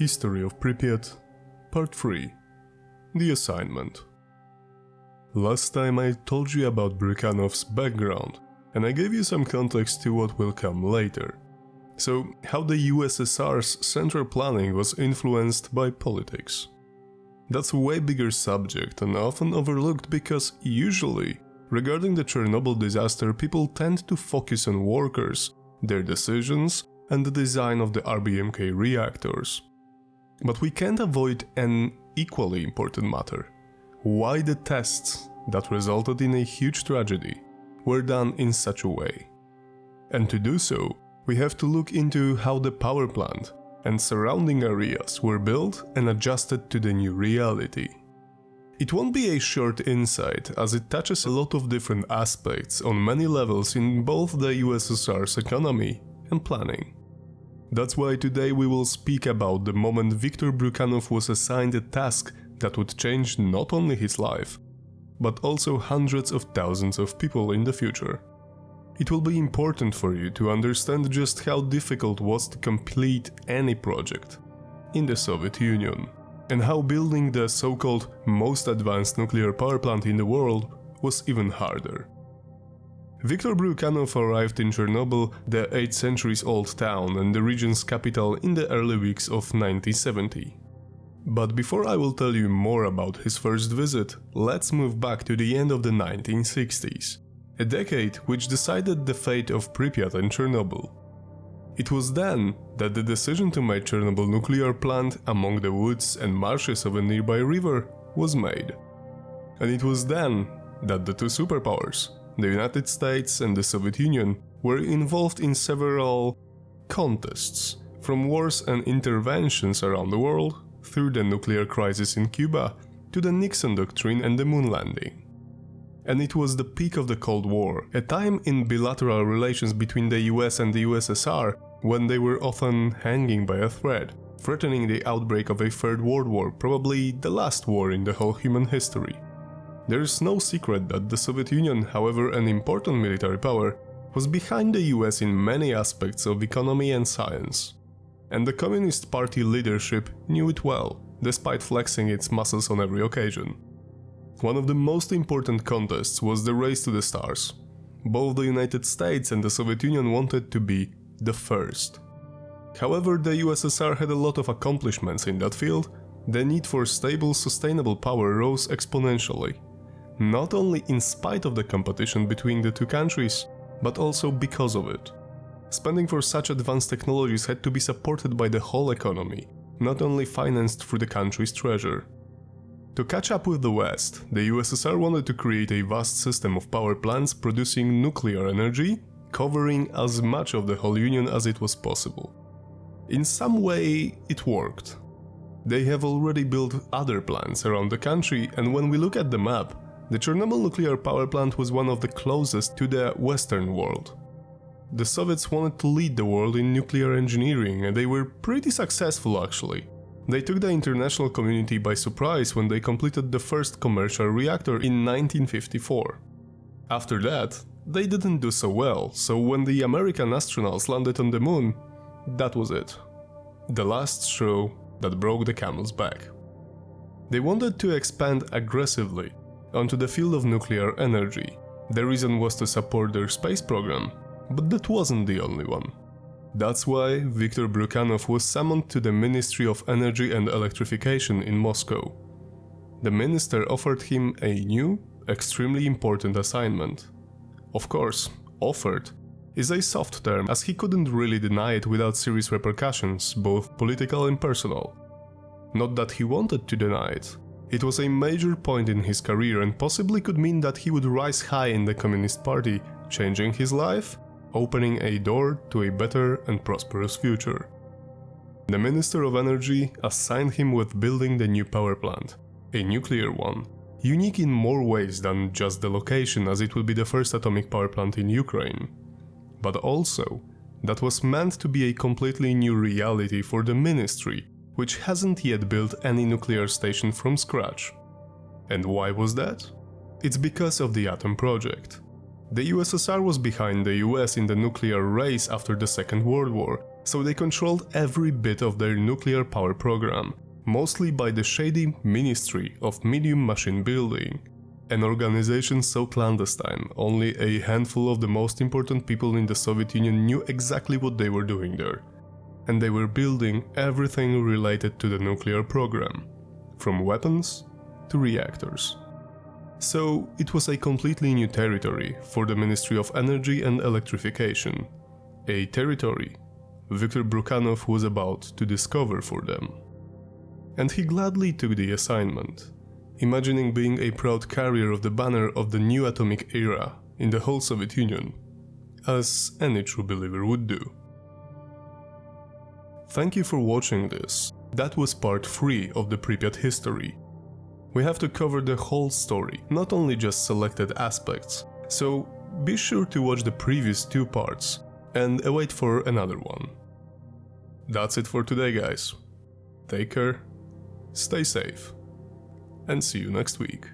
History of Pripyat, Part 3. The Assignment. Last time I told you about Brukhanov's background, and I gave you some context to what will come later. So, how the USSR's central planning was influenced by politics. That's a way bigger subject and often overlooked because usually, regarding the Chernobyl disaster, people tend to focus on workers, their decisions, and the design of the RBMK reactors. But we can't avoid an equally important matter. Why the tests that resulted in a huge tragedy were done in such a way? And to do so, we have to look into how the power plant and surrounding areas were built and adjusted to the new reality. It won't be a short insight, as it touches a lot of different aspects on many levels in both the USSR's economy and planning. That's why today we will speak about the moment Viktor Bryukhanov was assigned a task that would change not only his life, but also hundreds of thousands of people in the future. It will be important for you to understand just how difficult it was to complete any project in the Soviet Union, and how building the so-called most advanced nuclear power plant in the world was even harder. Viktor Bryukhanov arrived in Chernobyl, the 8 centuries-old town and the region's capital, in the early weeks of 1970. But before I will tell you more about his first visit, let's move back to the end of the 1960s, a decade which decided the fate of Pripyat and Chernobyl. It was then that the decision to make Chernobyl nuclear plant among the woods and marshes of a nearby river was made. And it was then that the two superpowers, the United States and the Soviet Union, were involved in several contests, from wars and interventions around the world, through the nuclear crisis in Cuba, to the Nixon Doctrine and the moon landing. And it was the peak of the Cold War, a time in bilateral relations between the US and the USSR when they were often hanging by a thread, threatening the outbreak of a Third World War, probably the last war in the whole human history. There is no secret that the Soviet Union, however an important military power, was behind the US in many aspects of economy and science. And the Communist Party leadership knew it well, despite flexing its muscles on every occasion. One of the most important contests was the race to the stars. Both the United States and the Soviet Union wanted to be the first. However, the USSR had a lot of accomplishments in that field. The need for stable, sustainable power rose exponentially. Not only in spite of the competition between the two countries, but also because of it. Spending for such advanced technologies had to be supported by the whole economy, not only financed through the country's treasure. To catch up with the West, the USSR wanted to create a vast system of power plants producing nuclear energy, covering as much of the whole Union as it was possible. In some way, it worked. They have already built other plants around the country, and when we look at the map, the Chernobyl nuclear power plant was one of the closest to the Western world. The Soviets wanted to lead the world in nuclear engineering, and they were pretty successful actually. They took the international community by surprise when they completed the first commercial reactor in 1954. After that, they didn't do so well, so when the American astronauts landed on the moon, that was it. The last straw that broke the camel's back. They wanted to expand aggressively onto the field of nuclear energy. The reason was to support their space program, but that wasn't the only one. That's why Viktor Bryukhanov was summoned to the Ministry of Energy and Electrification in Moscow. The minister offered him a new, extremely important assignment. Of course, offered is a soft term, as he couldn't really deny it without serious repercussions, both political and personal. Not that he wanted to deny it. It was a major point in his career and possibly could mean that he would rise high in the Communist Party, changing his life, opening a door to a better and prosperous future. The Minister of Energy assigned him with building the new power plant, a nuclear one, unique in more ways than just the location, as it would be the first atomic power plant in Ukraine, but also that was meant to be a completely new reality for the ministry, which hasn't yet built any nuclear station from scratch. And why was that? It's because of the Atom Project. The USSR was behind the US in the nuclear race after the Second World War, So they controlled every bit of their nuclear power program, mostly by the shady Ministry of Medium Machine Building, an organization so clandestine only a handful of the most important people in the Soviet Union knew exactly what they were doing there. And they were building everything related to the nuclear program, from weapons to reactors. So it was a completely new territory for the Ministry of Energy and Electrification, a territory Viktor Brukhanov was about to discover for them. And he gladly took the assignment, imagining being a proud carrier of the banner of the new atomic era in the whole Soviet Union, as any true believer would do. Thank you for watching this. That was part 3 of the Pripyat history. We have to cover the whole story, not only just selected aspects, so be sure to watch the previous 2 parts and await for another one. That's it for today, guys. Take care, stay safe, and see you next week.